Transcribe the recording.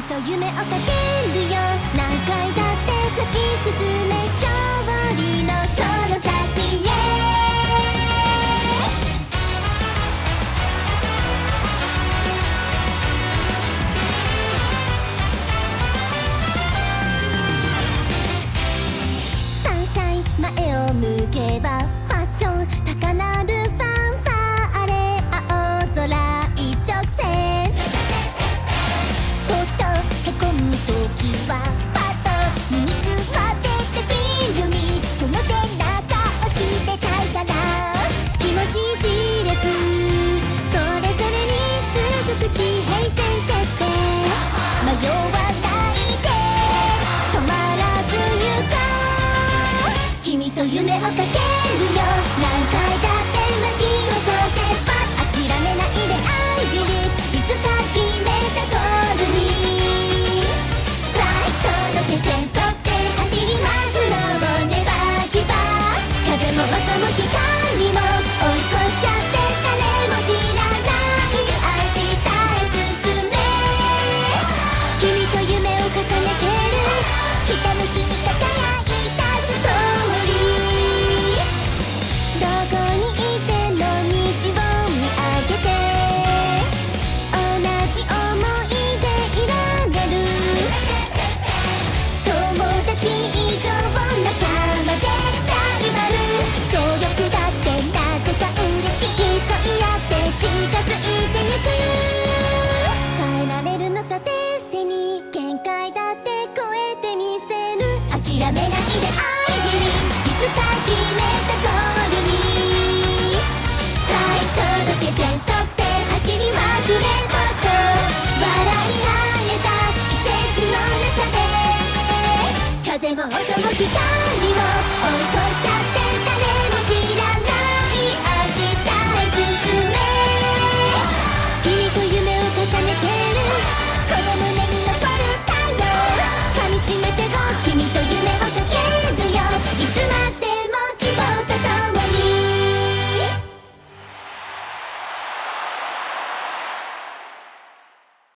と夢をかけるよ、何回だって勝ち進め、勝利のその先へ。サンシャイン前を向けば、ファッション高鳴るファンファーレ、青空一直線。ちょっとへこむときはパッと耳澄ませてFeelに、その背中押してたいから、気持ち一列、それぞれに続く地平線って迷わないで、止まらず行こう。君と夢をかけるよ、何回だって巻き起こせスパート、諦めないで I believe、 いつか決めたゴールに、フライトの手前沿って走りまくろう、ネバーギバー、風も音も光も追い越しちゃって、誰も知らない明日へ進め、君と夢を重ねてる、ひたむきに輝いたストーリー、どこにいても虹を見上げて、同じ想いでいられる、友達以上仲間でライバル、協力だってなぜか嬉しい、競い合って近づいてゆく、変えられるのさテステに、限界だって超えてみせる、諦めないで I believe、 いつか決めたゴールに、フライトの手前沿って走りまくれ、もっと笑い合えた季節の中で、風も音も光